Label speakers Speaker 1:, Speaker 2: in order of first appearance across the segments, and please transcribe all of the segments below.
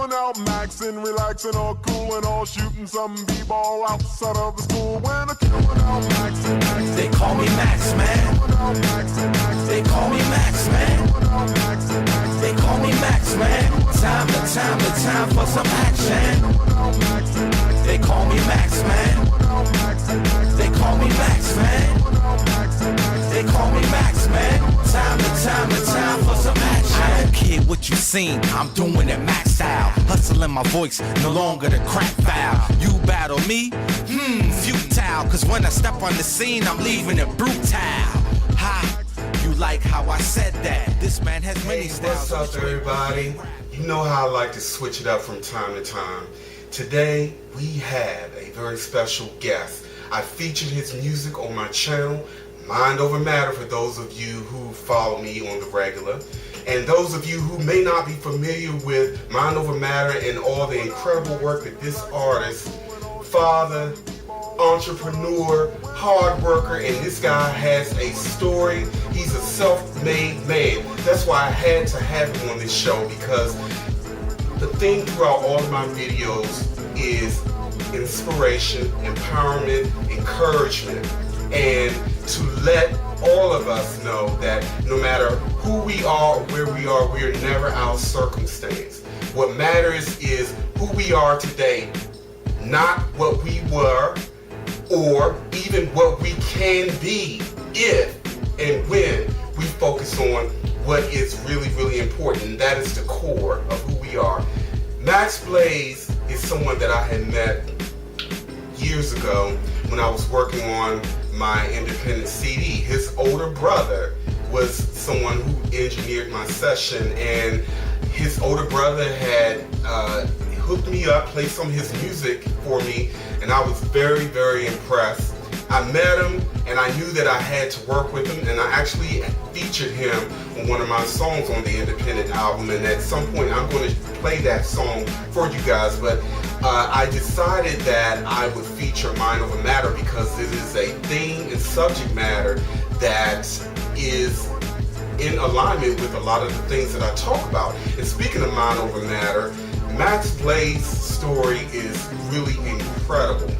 Speaker 1: chilling out, maxing, relaxing, all cool and all shooting some b-ball outside of the school. When I'm chilling out, maxing, maxing.
Speaker 2: They call me Maxx, man. They call me Maxx, man. They call me Maxx, man. Time for some action. They call me Maxx, man. They call me Maxx, man. They call me Maxx, man. Time for some action. I don't care what you seen, I'm doing it Maxx style. Hustling my voice, no longer the crack foul. You battle me? Futile. Cause when I step on the scene, I'm leaving it brutal. Ha! You like how I said that? This man has many styles.
Speaker 3: What's up, everybody? You know how I like to switch it up from time to time. Today, we have a very special guest. I featured his music on my channel, Mind Over Matter, for those of you who follow me on the regular. And those of you who may not be familiar with Mind Over Matter and all the incredible work that this artist, father, entrepreneur, hard worker, and this guy has a story. He's a self-made man. That's why I had to have him on this show, because the thing throughout all of my videos is inspiration, empowerment, encouragement, and to let all of us know that no matter who we are or where we are, we are never our circumstance. What matters is who we are today, not what we were or even what we can be if and when we focus on what is really, really important, and that is the core of who we are. Maxx Blazze is someone that I had met years ago when I was working on my independent CD. His older brother was someone who engineered my session, and his older brother had hooked me up, played some of his music for me, and I was very, very impressed. I met him and I knew that I had to work with him, and I actually featured him on one of my songs on the independent album, and at some point I'm going to play that song for you guys, but I decided that I would feature Mind Over Matter because it is a theme and subject matter that is in alignment with a lot of the things that I talk about. And speaking of Mind Over Matter, Maxx Blazze's story is really incredible.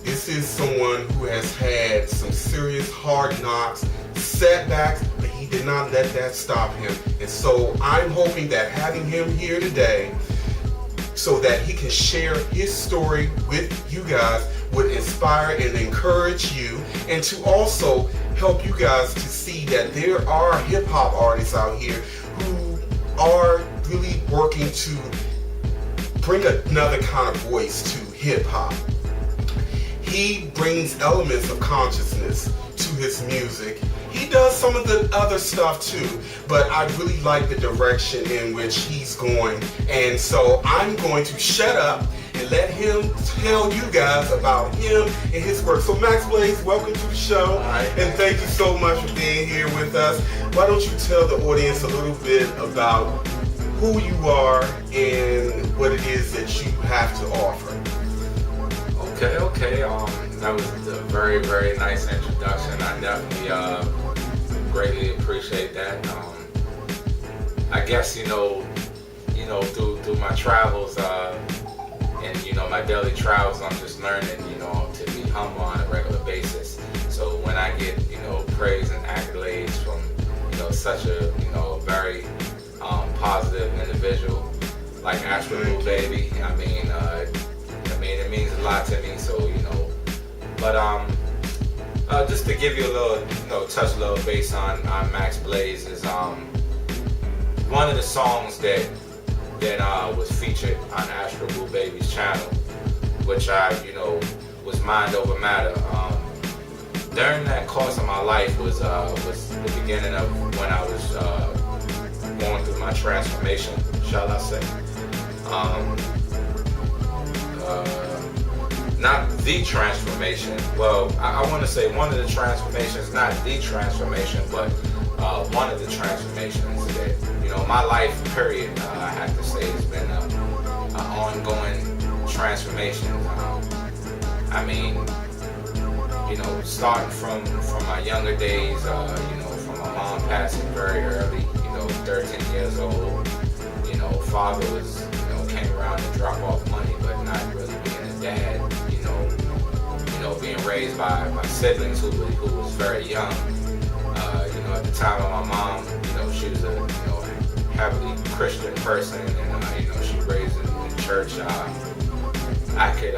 Speaker 3: This is someone who has had some serious hard knocks, setbacks, but he did not let that stop him. And so I'm hoping that having him here today so that he can share his story with you guys would inspire and encourage you, and to also help you guys to see that there are hip-hop artists out here who are really working to bring another kind of voice to hip-hop. He brings elements of consciousness to his music. He does some of the other stuff too, but I really like the direction in which he's going. And so I'm going to shut up and let him tell you guys about him and his work. So Maxx Blazze, welcome to the show. And thank you so much for being here with us. Why don't you tell the audience a little bit about who you are and what it is that you have to offer?
Speaker 4: Okay. That was a very, very nice introduction. I definitely greatly appreciate that. I guess through my travels and my daily travels, I'm just learning to be humble on a regular basis. So when I get praise and accolades from such a very positive individual like AstralBoobaby, it means a lot to me. So but just to give you a little touch a little base on Maxx Blazze is one of the songs that was featured on AstralBoobaby's channel, which was Mind Over Matter. During that course of my life was the beginning of when I was going through my transformation, shall I say. Not the transformation. Well, I want to say one of the transformations, not the transformation, but one of the transformations that my life period, I have to say, has been an ongoing transformation. Starting from my younger days, from my mom passing very early, 13 years old. Father was, came around to drop off money, but not really being a dad. Being raised by my siblings who was very young. At the time of my mom, she was a heavily Christian person, and she raised in the church. I could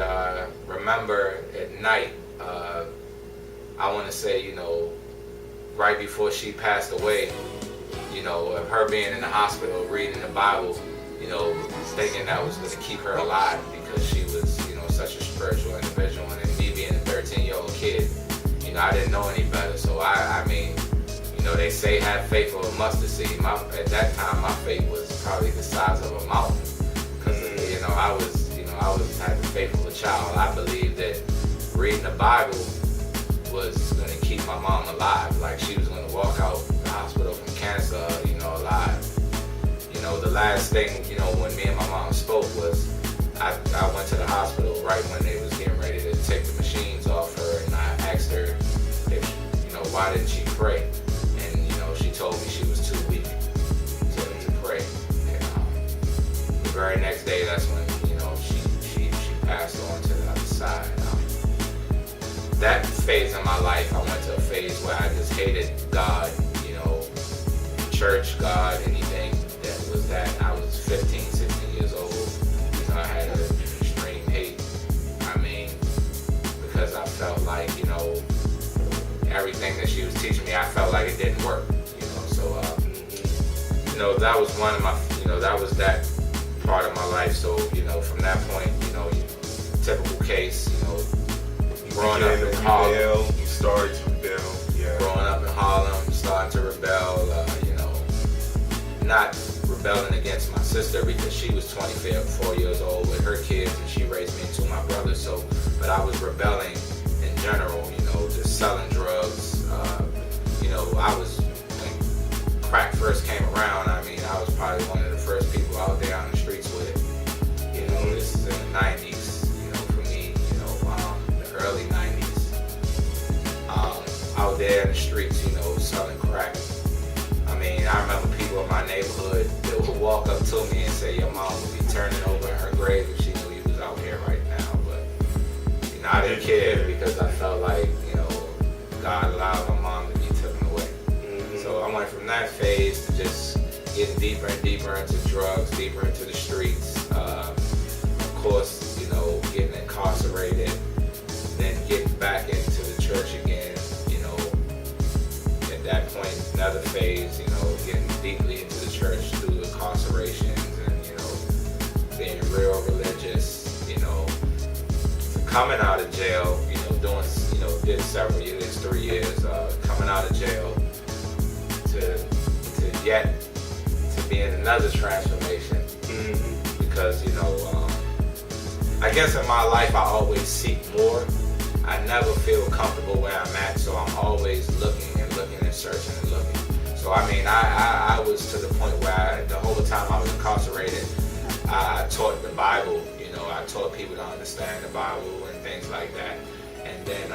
Speaker 4: remember at night. I want to say, right before she passed away, of her being in the hospital reading the Bible, thinking that was going to keep her alive because she was, such a spiritual individual. And then me being a 13-year-old kid, I didn't know any better. So I mean, they say have faith of a mustard seed. At that time, my faith was probably the size of a mountain because I had the faith of a child. I believed that reading the Bible was going to keep my mom alive. Like she was going to walk out the hospital from cancer, alive. The last thing, when me and my mom spoke was I went to the hospital right when they was getting ready to take the machines off her, and I asked her if, why didn't she pray? And, she told me she was too weak to pray. And the very next day, that's when, she passed on to the other side. That phase in my life, I went to a phase where I just hated God, church, God, anything that was that. I was 15, 16 years old. I had an extreme hate. I mean, because I felt like, everything that she was teaching me, I felt like it didn't work, So, that was one of my, that was that part of my life. So, from that point, typical case, growing up in Harlem.
Speaker 3: You started to rebel. Yeah.
Speaker 4: Growing up in Harlem, starting to rebel, not rebelling against my sister because she was 24 years old with her kids and she raised me and two of my brothers. So, but I was rebelling in general, just selling drugs. I was, when crack first came around, I mean, I was probably one of the first people out there on the streets with it. This is in the 90s, for me, the early 90s. Out there in the streets, selling crack. I mean, I remember people in my neighborhood that would walk up to me and say, your mom would be turning over in her grave if she knew you was out here right now. But, I didn't care because I felt like, God allowed my mom to be taken away. Mm-hmm. So I went from that phase to just getting deeper and deeper into drugs, deeper into the streets. Of course, getting incarcerated, then getting back into the church again, at that point, another phase, getting deeply into the church through incarcerations and, being real religious, coming out of jail, doing, did several years, 3 years, coming out of jail to being another transformation. Mm-hmm. Because, I guess in my life I always seek more. I never feel comfortable where I'm at, so I'm always looking and searching and looking. So I mean, I was to the point where the whole time I was incarcerated, I taught the Bible. I taught people to understand the Bible and things like that. And then,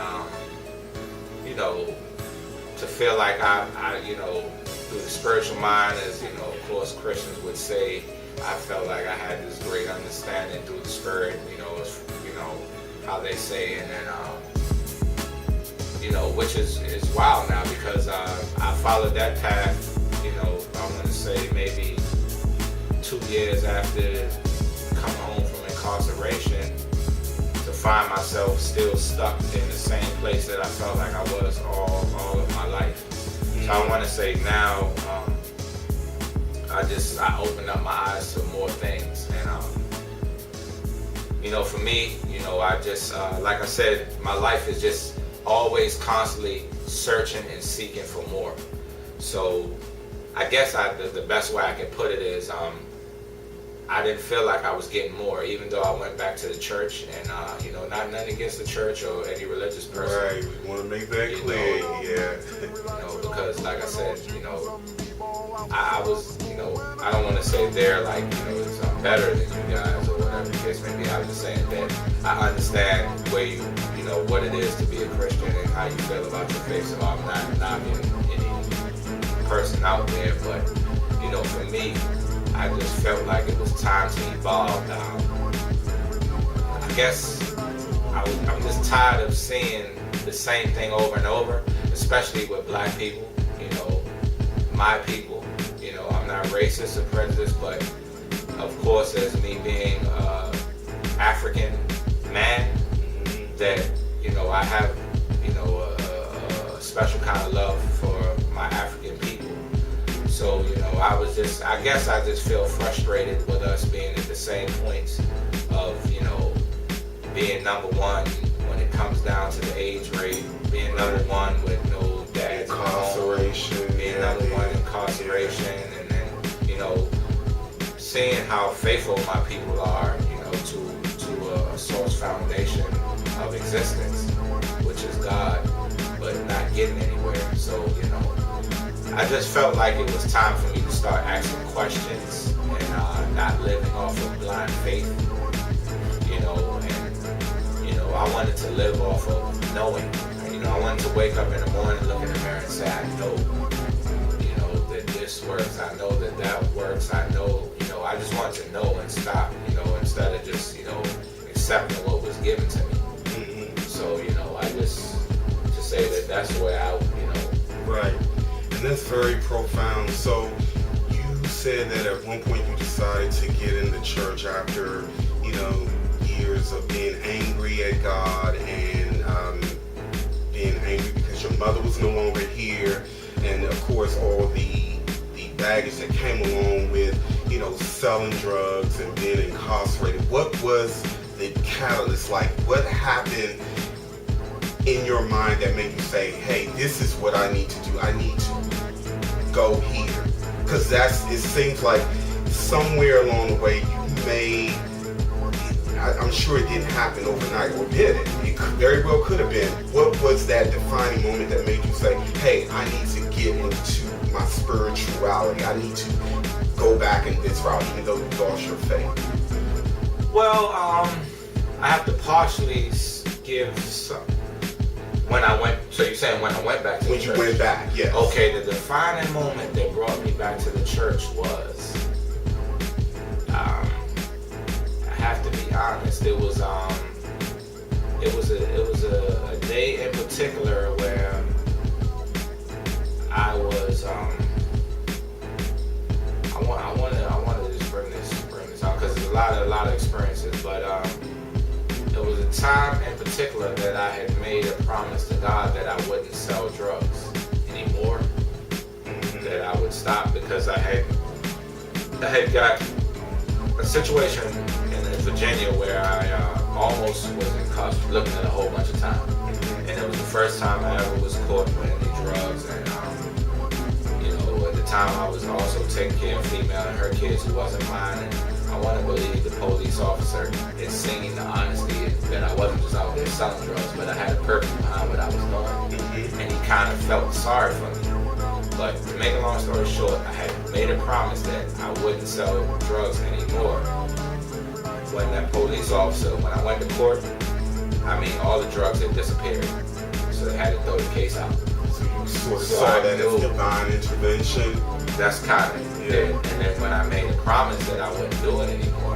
Speaker 4: to feel like I through the spiritual mind, as of course Christians would say, I felt like I had this great understanding through the Spirit. How they say, and then which is wild now because I followed that path. I want to say maybe 2 years after coming home from incarceration, to find myself still stuck in the same place that I felt like I was all of my life. So I want to say now, I opened up my eyes to more things, and for me, I just like I said, my life is just always constantly searching and seeking for more. So I guess the best way I can put it is I didn't feel like I was getting more, even though I went back to the church, and not nothing against the church or any religious person.
Speaker 3: Right, we want to make that clear, yeah.
Speaker 4: Because like I said, I was, I don't want to say they're like, I'm better than you guys or whatever the case may be. I was just saying that I understand where you what it is to be a Christian and how you feel about your faith. So I'm not knocking any person out there, but for me, I just felt like it was time to evolve. I guess I'm just tired of seeing the same thing over and over, especially with black people, you know, my people. You know, I'm not racist or prejudiced, but of course, as me being African man, that, you know, I have, you know, a special kind of love for my African people. So, you know, I guess I just feel frustrated with us being at the same points of, you know, being number one when it comes down to the age rate, being number one with no dads at home, being number one in incarceration, and then, you know, seeing how faithful my people are, you know, to a source foundation of existence, which is God, but not getting anywhere. So, you know, I just felt like it was time for me to start asking questions and not living off of blind faith, you know, and, you know, I wanted to live off of knowing. You know, I wanted to wake up in the morning, look in the mirror and say, I know, you know, that this works, I know that that works, I know, you know, I just wanted to know and stop, you know, instead of just, you know, accepting what was given to me. Mm-hmm. So, you know, I just to say that that's the way I, you know.
Speaker 3: Right. And that's very profound. So you said that at one point you decided to get in the church after, you know, years of being angry at God and being angry because your mother was no longer here, and of course all the baggage that came along with, you know, selling drugs and being incarcerated. What was the catalyst? Like, what happened in your mind that made you say, hey, this is what I need to do, I need to go here? Because it seems like somewhere along the way you made, I'm sure it didn't happen overnight, or did it? It very well could have been. What was that defining moment that made you say, hey, I need to get into my spirituality, I need to go back in this route, even though you lost your faith?
Speaker 4: Well, I have to partially give some. When I went, so you're saying when I went back to the church? When you
Speaker 3: went back, yes.
Speaker 4: Okay, the defining moment that brought me back to the church was, I have to be honest, it was a day in particular where I was, I wanted to just bring this out because there's a lot of experiences, but there was a time in particular that I had made a promise to God that I wouldn't sell drugs anymore, that I would stop because I had got a situation in Virginia where I almost was in custody, looking at a whole bunch of time, and it was the first time I ever was caught with any drugs, and you know, at the time I was also taking care of female and her kids who wasn't mine, and I want to believe the police officer is seeing the honesty that I wasn't just out there selling drugs, but I had a purpose behind what I was doing, and he kind of felt sorry for me. But to make a long story short, I had made a promise that I wouldn't sell drugs anymore. When that police officer, when I went to court, I mean, all the drugs had disappeared, so they had to throw the case out.
Speaker 3: So you sort of saw that as divine intervention?
Speaker 4: That's kind of it. And then when I made a promise that I wouldn't do it anymore,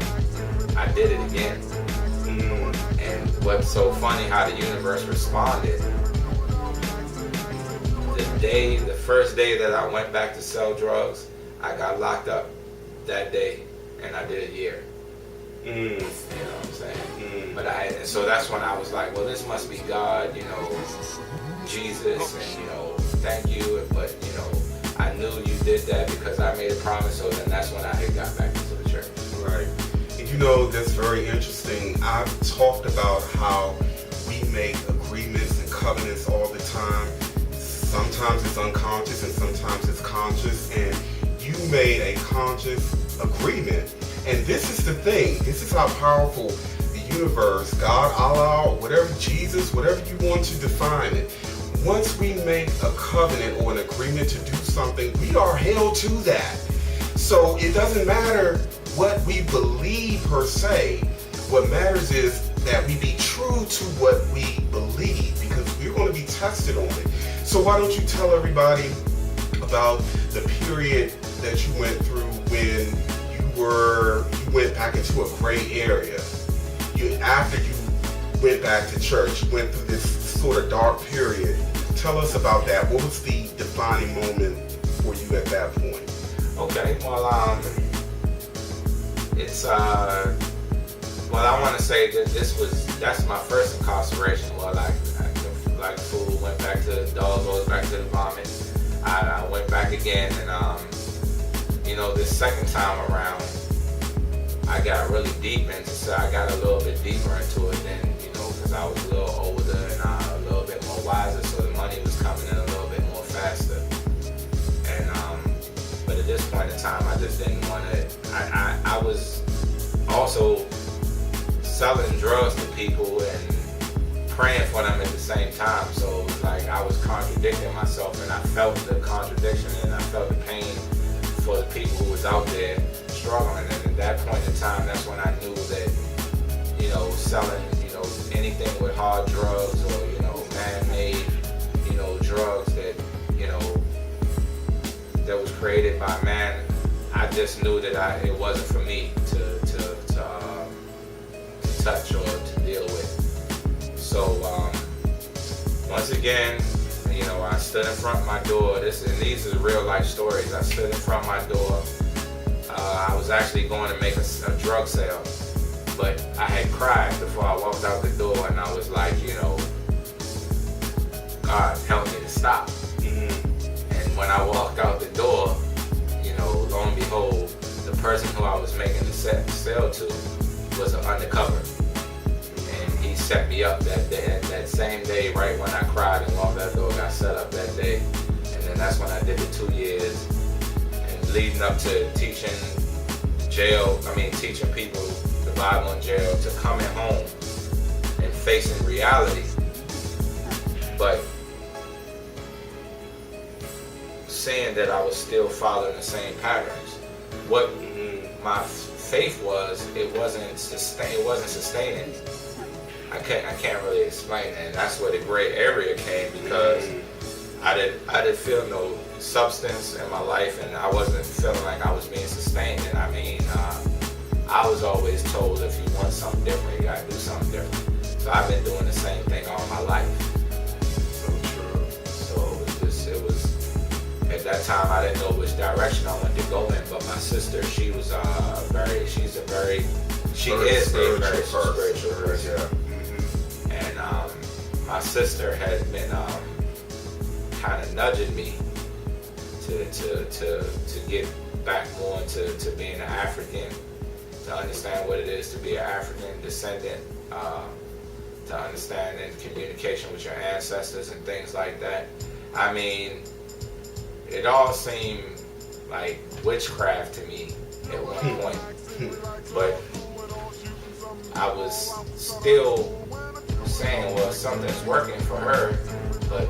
Speaker 4: I did it again. And what's so funny, how the universe responded. The first day that I went back to sell drugs, I got locked up that day, and I did a year. You know what I'm saying? But so that's when I was like, well, this must be God, you know, Jesus, and, you know, thank you. But, you know, I knew you did that because I made a promise, so then that's when I had got back into the church.
Speaker 3: Right. And you know, that's very interesting. I've talked about how we make agreements and covenants all the time. Sometimes it's unconscious and sometimes it's conscious, and you made a conscious agreement. And this is the thing, this is how powerful the universe, God, Allah, whatever, Jesus, whatever you want to define it, once we make a covenant or an agreement to do something, we are held to that. So it doesn't matter what we believe per se. What matters is that we be true to what we believe, because we're going to be tested on it. So why don't you tell everybody about the period that you went through when you went back into a gray area. After you went back to church, you went through this sort of dark period. Tell us about that. What was the defining moment for you at that point?
Speaker 4: Okay, well, it's well, I want to say that that's my first incarceration. Well, like food, went back to the dog, goes back to the vomit. I went back again, and you know, this second time around, I got really deep into. So I got a little bit deeper into it then, you know, because I was a little older and a little bit more wiser, so the money was coming in a little bit more faster. And but at this point in time, I just didn't want to. I was also selling drugs to people and praying for them at the same time. So it was like I was contradicting myself, and I felt the contradiction, and I felt the pain for the people who was out there struggling. And at that point in time, that's when I knew that, you know, selling, you know, anything with hard drugs or, you know, man-made, you know, drugs that, you know, that was created by man, I just knew that it wasn't for me to touch or to deal with. So once again, you know, I stood in front of my door. These are real life stories. I stood in front of my door. I was actually going to make a drug sale, but I had cried before I walked out the door, and I was like, you know, God help me to stop. Mm-hmm. And when I walked out the door, you know, lo and behold, the person who I was making the sale to was an undercover. And he set me up that day, that same day, right when I cried and walked out the door, got set up that day. And then that's when I did the 2 years. And leading up to teaching people the Bible in jail, to coming home and facing reality. But saying that I was still following the same patterns. What my faith was, it wasn't sustaining. I can't really explain it, and that's where the gray area came, because I didn't feel no substance in my life, and I wasn't feeling like I was being sustained. And I mean, I was always told, if you want something different, you gotta do something different. So I've been doing the same thing all my life.
Speaker 3: So true.
Speaker 4: So it was at that time I didn't know which direction I wanted to go in. But my sister, she is a very spiritual person.
Speaker 3: Yeah.
Speaker 4: And my sister had been kind of nudging me to get back more into being an African, to understand what it is to be an African descendant, to understand in communication with your ancestors and things like that. I mean, it all seemed like witchcraft to me at one point, but I was still saying, well, something's working for her, but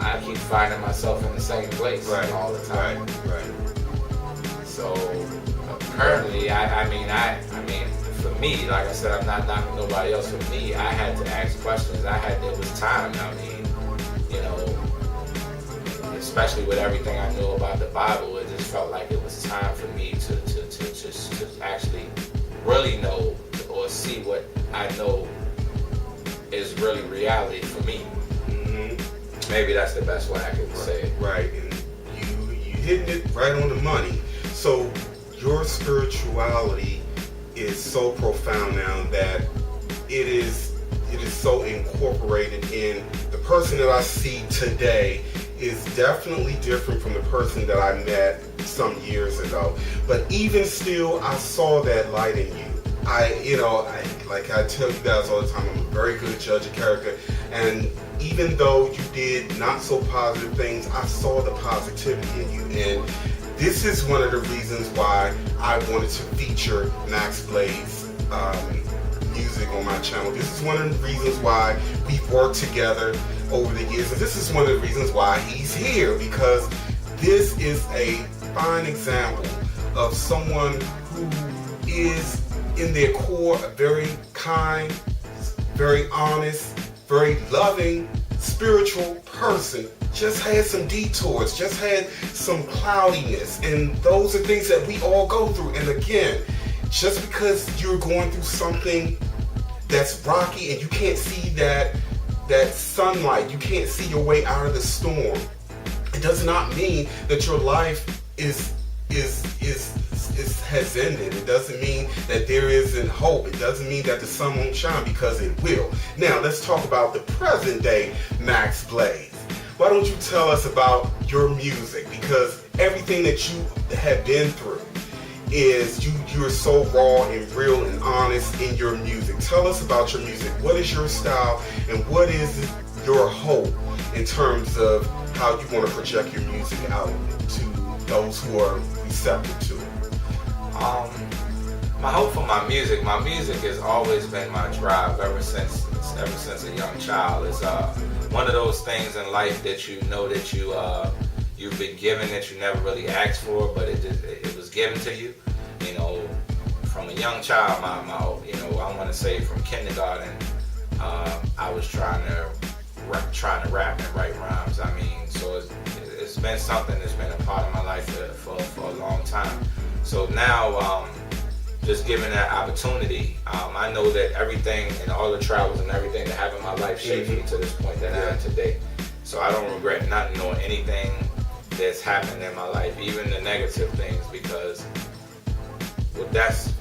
Speaker 4: I keep finding myself in the same place all the time. Right. So currently, I mean, for me, like I said, I'm not knocking nobody else. For me, I had to ask questions. It was time. I mean, you know, especially with everything I know about the Bible, it just felt like it was time for me to actually really know or see what I know is really reality for me. Mm-hmm. Maybe that's the best way I can say it.
Speaker 3: Right, and you hitting it right on the money. So your spirituality is so profound now that it is so incorporated in the person that I see today is definitely different from the person that I met some years ago. But even still, I saw that light in you. Like I tell you guys all the time, I'm a very good judge of character. And even though you did not so positive things, I saw the positivity in you. And this is one of the reasons why I wanted to feature Maxx Blazze music on my channel. This is one of the reasons why we've worked together over the years. And this is one of the reasons why he's here, because this is a fine example of someone who is in their core a very kind, very honest, very loving spiritual person just had some detours, just had some cloudiness, and those are things that we all go through. And again, just because you're going through something that's rocky and you can't see that sunlight, you can't see your way out of the storm, it does not mean that your life has ended. It doesn't mean that there isn't hope. It doesn't mean that the sun won't shine, because it will. Now let's talk about the present day Maxx Blazze. Why don't you tell us about your music? Because everything that you have been through is you're so raw and real and honest in your music. Tell us about your music. What is your style, and what is your hope in terms of how you want to project your music out to those who are receptive to it?
Speaker 4: My hope for my music has always been my drive ever since a young child. It's one of those things in life that you know that you've been given, that you never really asked for, but it was given to you. You know, from a young child, I want to say from kindergarten, I was trying to rap and write rhymes. I mean, so it's been something that's been a part of my life for a long time. So now, just given that opportunity, I know that everything and all the travels and everything that happened in my life shaped me to this point that I am today. So I don't regret not knowing anything that's happened in my life, even the negative things, because that's,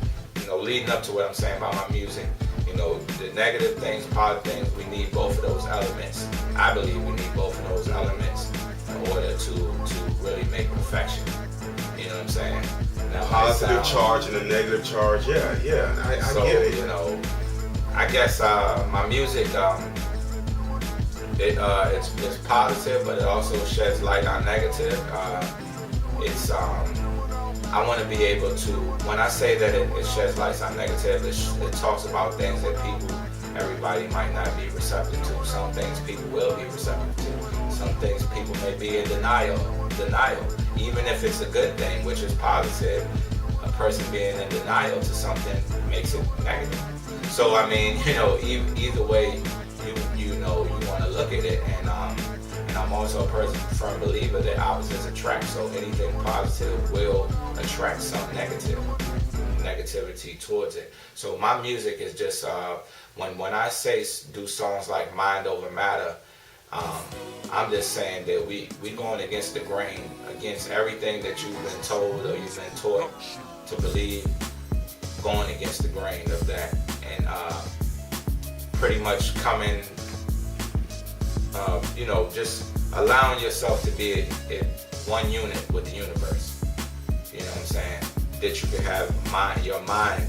Speaker 4: leading up to what I'm saying about my music, the negative things, positive things, we need both of those elements. I believe we need both of those elements in order to really make perfection. You know what I'm saying? Now,
Speaker 3: positive charge and a negative charge, I get it.
Speaker 4: I guess my music, it's positive, but it also sheds light on negative. I want to be able to, when I say that it sheds light on negative, it talks about things that everybody might not be receptive to. Some things people will be receptive to. Some things people may be in denial. Even if it's a good thing, which is positive, a person being in denial to something makes it negative. So I mean, either way, you want to look at it, and I'm also a firm believer that opposites attract. So anything positive will attract some negativity towards it. So my music is just when I say do songs like Mind Over Matter, I'm just saying that we going against the grain, against everything that you've been told or you've been taught to believe, going against the grain of that, and pretty much coming, just allowing yourself to be in one unit with the universe. You know what I'm saying? That you can have your mind,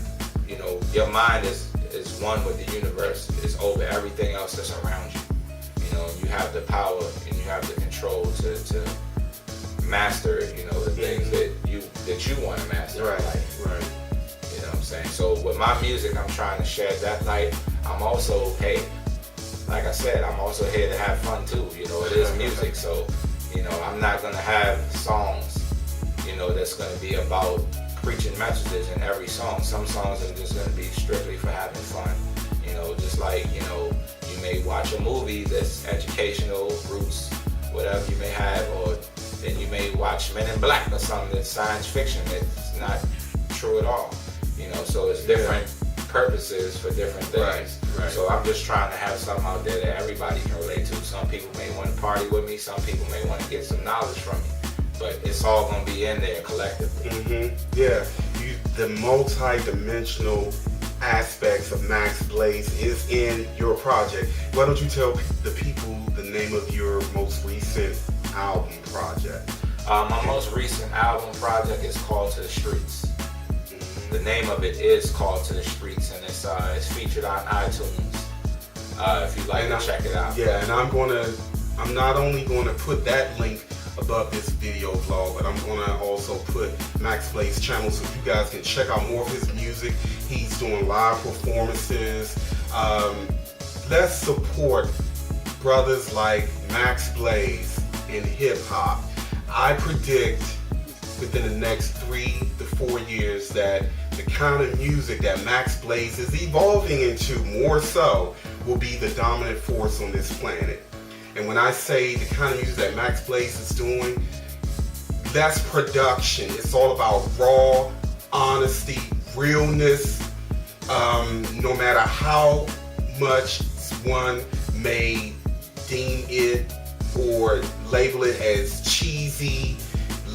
Speaker 4: your mind is one with the universe, is over everything else that's around you. You have the power and you have the control to master, the things that you want to master in life.
Speaker 3: Right.
Speaker 4: You know what I'm saying? So with my music, I'm trying to shed that light. I'm also, like I said, I'm also here to have fun too. It is music, so I'm not gonna have songs, that's gonna be about preaching messages in every song. Some songs are just gonna be strictly for having fun. Just like, you may watch a movie that's educational, roots, whatever you may have, or then you may watch Men in Black or something that's science fiction that's not true at all. So it's different purposes for different things.
Speaker 3: Right.
Speaker 4: So I'm just trying to have something out there that everybody can relate to. Some people may want to party with me, some people may want to get some knowledge from me, but it's all going to be in there collectively.
Speaker 3: Yeah, the multi-dimensional aspects of Maxx Blazze is in your project. Why don't you tell the people the name of your most recent album project?
Speaker 4: My most recent album project is called To the Streets. The name of it is called To the Streets, and it's featured on iTunes. If you'd like to check it out.
Speaker 3: Yeah, and I'm not only going to put that link above this video vlog, but I'm going to also put Maxx Blazze channel so you guys can check out more of his music. He's doing live performances. Let's support brothers like Maxx Blazze in hip hop. I predict within the next 3 to 4 years that the kind of music that Maxx Blazze is evolving into more so will be the dominant force on this planet. And when I say the kind of music that Maxx Blazze is doing, that's production. It's all about raw honesty, realness. No matter how much one may deem it or label it as cheesy,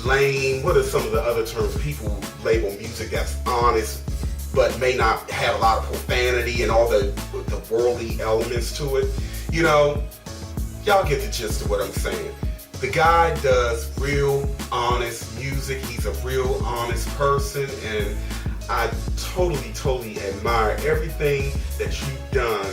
Speaker 3: lame. What are some of the other terms people label music that's honest but may not have a lot of profanity and all the worldly elements to it? You know, y'all get the gist of what I'm saying. The guy does real honest music. He's a real honest person, and I totally admire everything that you've done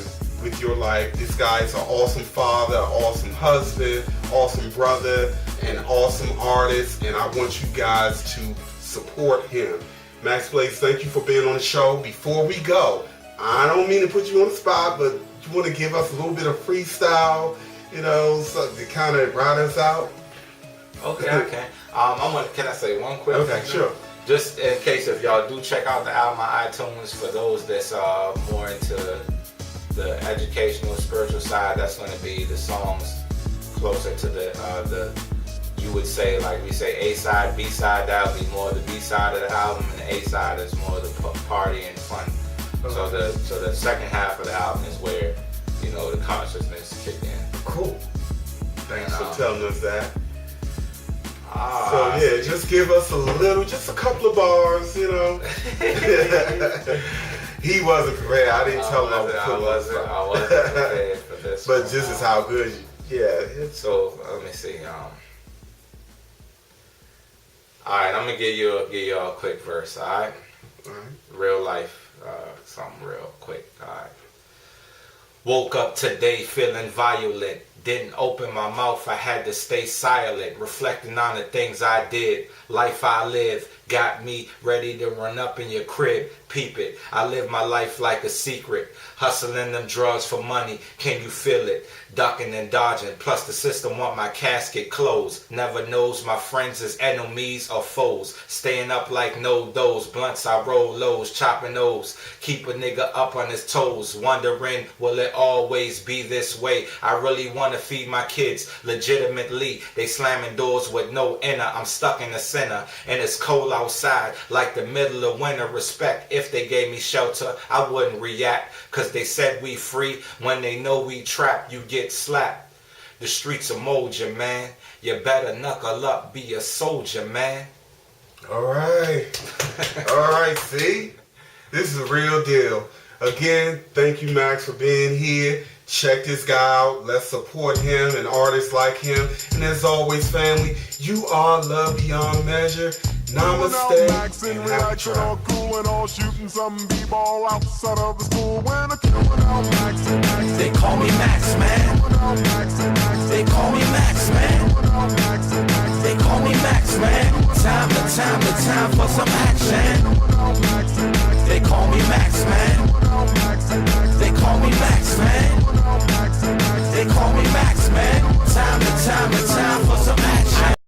Speaker 3: with your life. This guy is an awesome father, an awesome husband, awesome brother, an awesome artist, and I want you guys to support him. Maxx Blazze, thank you for being on the show. Before we go, I don't mean to put you on the spot, but you want to give us a little bit of freestyle, you know, so to kind of ride us out?
Speaker 4: Okay. Can I say one quick thing?
Speaker 3: Okay, sure.
Speaker 4: Just in case if y'all do check out the album on iTunes, for those that's more into the educational, spiritual side, that's going to be the songs closer to the you would say, like we say A-side, B-side, that would be more the B-side of the album, and the A-side is more the party and fun. So the second half of the album is where, you know, the consciousness kick in.
Speaker 3: Cool. Thanks for telling us that. So yeah, just give us a little, just a couple of bars, you know. He wasn't prepared. I didn't tell him I wasn't
Speaker 4: prepared for this.
Speaker 3: But this is how good
Speaker 4: So let me see. Alright, I'm gonna give you a quick verse, alright? Real life, something real quick, alright. Woke up today feeling violent. Didn't open my mouth, I had to stay silent. Reflecting on the things I did, life I live. Got me ready to run up in your crib, peep it. I live my life like a secret. Hustling them drugs for money, can you feel it? Ducking and dodging, plus the system want my casket closed. Never knows my friends is enemies or foes. Staying up like no dose, blunts I roll lows, chopping O's. Keep a nigga up on his toes, wondering will it always be this way? I really want to feed my kids legitimately. They slamming doors with no inner, I'm stuck in the center. And it's cold outside like the middle of winter. Respect if they gave me shelter, I wouldn't react. Cause they said we free, when they know we trapped, you get slapped. The streets will mold you, man. You better knuckle up, be a soldier, man.
Speaker 3: Alright, see? This is a real deal. Again, thank you, Maxx, for being here. Check this guy out. Let's support him and artists like him. And as always, family, you are loved beyond measure. Namaste.
Speaker 1: Maxx in reaction, all cool and all shooting some b-ball outside of the school. When I killing out Maxx and Maxx.
Speaker 2: They call me Maxx, man. They call me Maxx, man. They call me Maxx, man. Time for some action.